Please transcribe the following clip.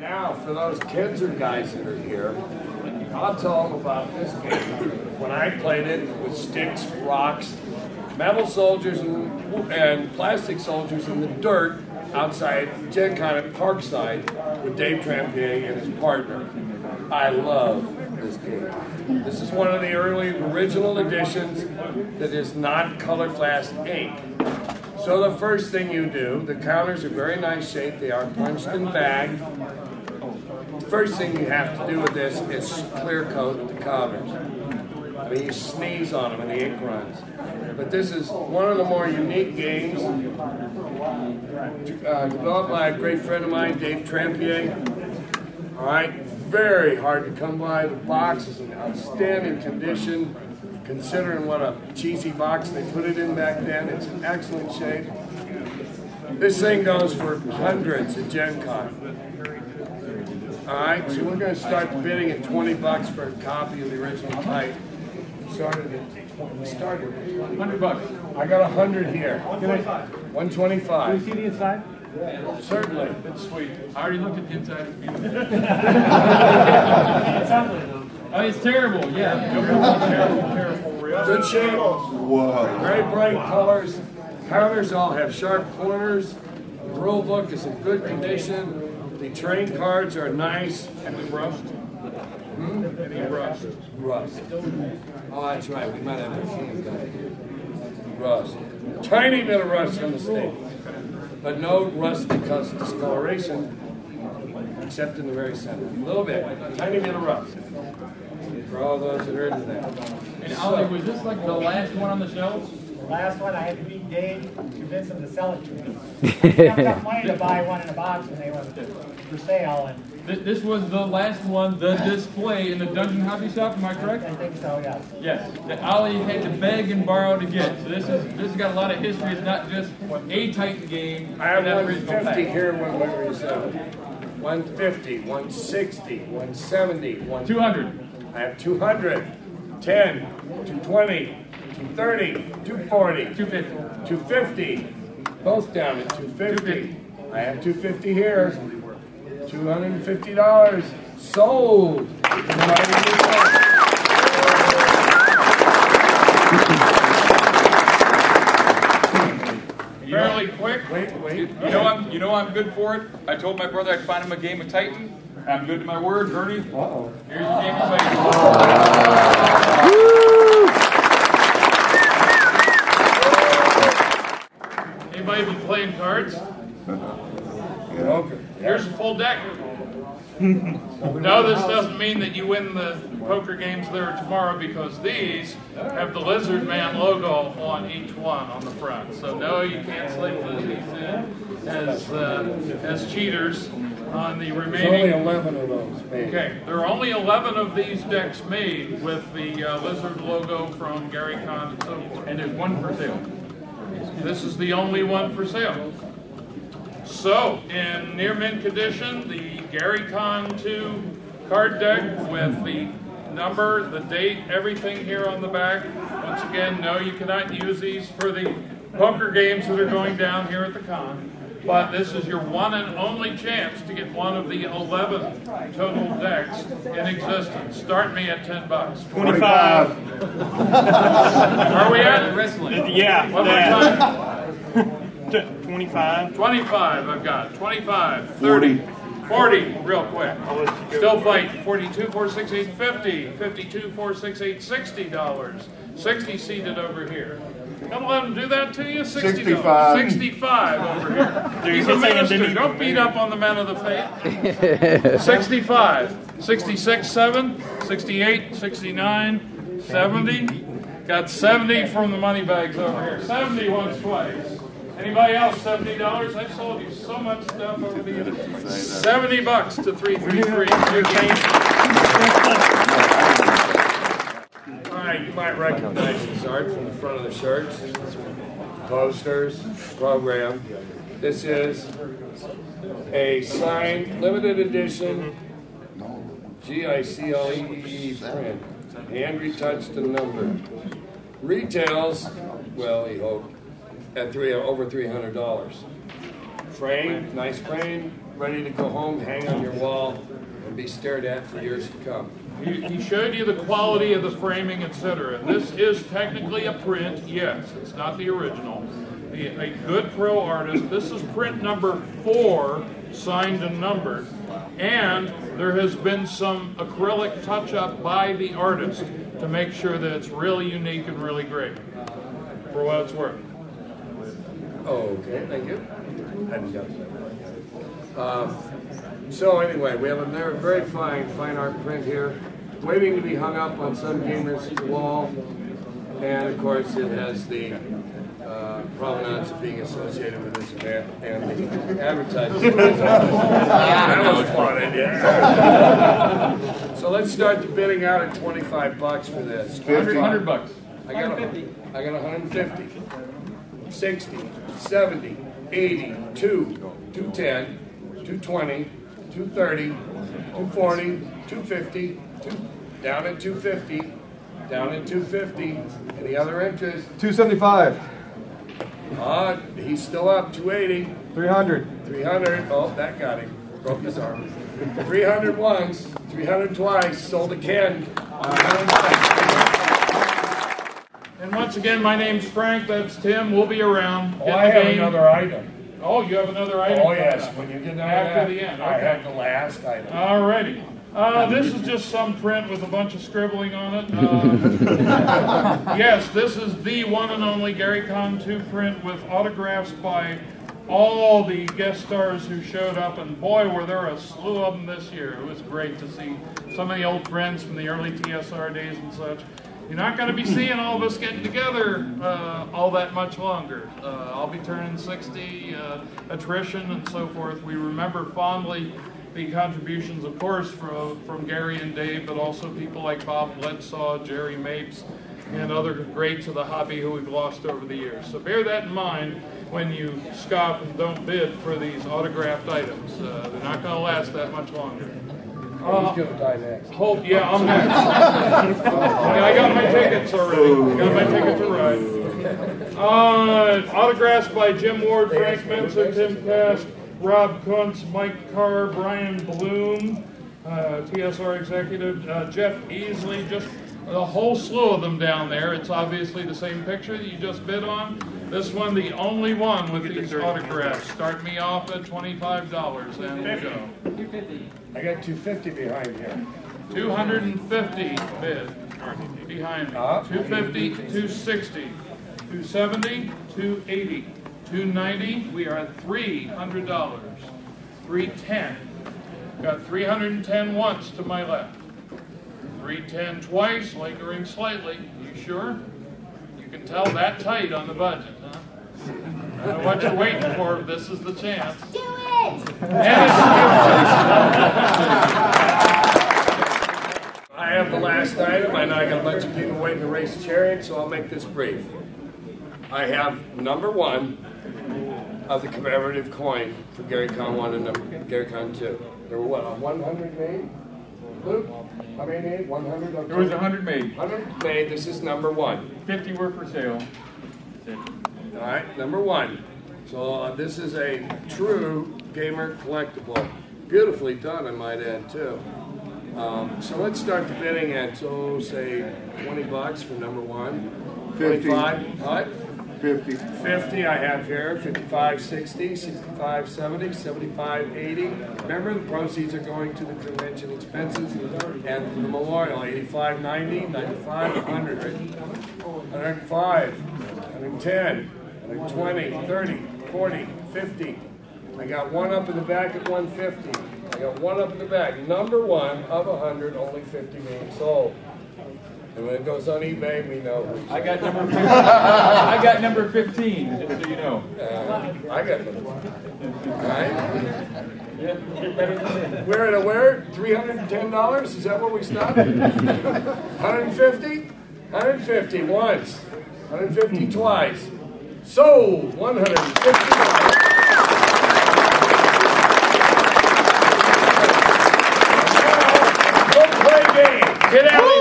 Now, for those kids or guys that are here, I'll tell them about this game. When I played it with sticks, rocks, metal soldiers, and plastic soldiers in the dirt outside Gen Con at Parkside with Dave Trampier and his partner. I love this game. This is one of the early original editions that is not color flash ink. So the first thing you do, the counters are very nice shape. They are punched and bagged. First thing you have to do with this is clear coat the counters. I mean, you sneeze on them and the ink runs. But this is one of the more unique games developed by a great friend of mine, Dave Trampier. All right, very hard to come by. The box is in outstanding condition, considering what a cheesy box they put it in back then. It's in excellent shape. This thing goes for hundreds at Gen Con. All right, so we're going to start the bidding at $20 for a copy of the original type. Started $100. I got 100 here. 125. Can we see the inside? Certainly. That's sweet. I already looked at the inside. Oh, it's terrible. Yeah. Terrible. Good shape. Whoa. Very bright colors. Counters all have sharp corners. The rule book is in good condition. The train cards are nice. And we brushed. Any rust? Rust. Oh, that's right. We might have machines down here. Rust. Tiny bit of rust from the state. But no rust because discoloration, except in the very center. A little bit. Tiny bit of rust. For all those that are into that. And Ollie, was this like the last one on the shelves? Last one, I had to beat Dave, convince him to sell it to me. I got enough money to buy one in a box when they were for sale. And This was the last one, the display in the Dungeon Hobby Shop, am I correct? I think so, yes. Yes, that Ollie had to beg and borrow to get. So this has got a lot of history. It's not just a Titan game. I have 150 here when we were selling. 150, 160, 170, 200. I have 200, 10, 220, 230, 240, 250. 250. Both down at 250. I have 250 here. $250 sold. Fairly quick. Wait. You know I'm good for it. I told my brother I'd find him a game of Titan. I'm good to my word, Ernie. Uh-oh. Here's your game of Titan. Anybody been playing cards? Okay. Here's a full deck. No, this doesn't mean that you win the poker games there tomorrow because these have the Lizard Man logo on each one on the front. So no, you can't slip these in as cheaters on the remaining. There's only 11 of those made. Okay, there are only 11 of these decks made with the Lizard logo from Gary Con and so forth, and there's one for sale. This is the only one for sale. So, in near mint condition, the Gary Con 2 card deck with the number, the date, everything here on the back. Once again, no, you cannot use these for the poker games that are going down here at the con. But this is your one and only chance to get one of the 11 total decks in existence. Start me at $10. 25. Where are we at? Wrestling. Yeah. One more time. 25. 25, I've got 25, 30, 40, real quick. Still fighting. 42, 468, 50, 52, 468, $60. 60 seated over here. Don't let them do that to you. $60. 65 over here. He's a minister. Don't beat up on the men of the faith. 65, 66, 7, 68, 69, 70. Got 70 from the money bags over here. 70 once, twice. Anybody else? $70? I've sold you so much stuff over the years. $70 to 333. All right, you might recognize this art from the front of the shirts, posters, program. This is a signed, limited edition GICLEE print, hand retouched and numbered. Retails, well, he hoped, at over $300. Frame, nice frame, ready to go home, hang on your wall, and be stared at for years to come. He showed you the quality of the framing, etc. This is technically a print, yes. It's not the original. A good pro artist. This is print number 4, signed and numbered. And there has been some acrylic touch-up by the artist to make sure that it's really unique and really great, for what it's worth. Okay, thank you. So anyway, we have a very fine art print here, waiting to be hung up on some gamer's wall. And of course, it has the provenance of being associated with this event and the advertising. That was fun, yeah. So let's start the bidding out at $25 for this. $100 bucks. I got 150, 60, 70, 80, 210, 220, 230, 240, 250, down at 250, down at 250. Any other interest? 275. He's still up. 280. 300. 300. Oh, that got him. Broke his arm. 300 once. 300 twice. Sold to Ken. And once again, my name's Frank. That's Tim. We'll be around. Oh, I have another item. Oh, you have another item? Oh, yes. When you get done after the end. Okay. I have the last item. Alrighty. This is just some print with a bunch of scribbling on it. Yes, this is the one and only Gary Con 2 print with autographs by all the guest stars who showed up, and boy, were there a slew of them this year. It was great to see some of the old friends from the early TSR days and such. You're not going to be seeing all of us getting together all that much longer. I'll be turning 60, attrition and so forth. We remember fondly the contributions, of course, from Gary and Dave, but also people like Bob Bledsaw, Jerry Mapes, and other greats of the hobby who we've lost over the years. So bear that in mind when you scoff and don't bid for these autographed items. They're not going to last that much longer. Who's going to die next? Yeah, I'm next. I got my tickets already. I got my ticket to ride. Autographs by Jim Ward, Frank Mensa, Tim Cast, Rob Kuntz, Mike Carr, Brian Bloom, TSR executive, Jeff Easley, just a whole slew of them down there. It's obviously the same picture that you just bid on. This one, the only one with these autographs. Start me off at $25 and we'll go. 250. I got 250 behind here. 250 bid behind me. 250, 260, 270, 280. 290, we are at $300. 310. Got 310 once to my left. 310 twice, lingering slightly. You sure? You can tell that tight on the budget, huh? I don't know what you're waiting for. This is the chance. Do it! I have the last item. I know I got a bunch of people waiting to race chariot, so I'll make this brief. I have number 1 of the commemorative coin for Gary Con 1 and Gary Con 2. There were what, 100 made? Luke, how many made? 100? Okay. There was 100 made. 100 made. This is number 1. 50 were for sale. All right, number 1. So this is a true gamer collectible. Beautifully done, I might add, too. So let's start the bidding at, say, $20 for number 1. 50. 25. What? 50. 50 I have here, 55, 60, 65, 70, 75, 80. Remember, the proceeds are going to the convention expenses and the memorial. 85, 90, 95, 100, 105, 110, 120, 30, 40, 50. I got one up in the back at 150. I got one up in the back. Number 1 of 100, only 50 being sold. And when it goes on eBay, we know. I got number 15. I got number 15, just so you know. I got number 1. All right. Yeah, you're better than me. We're at a where? $310? Is that where we stopped? 150? 150 once. 150 twice. Sold. $150. Go play game. Get out!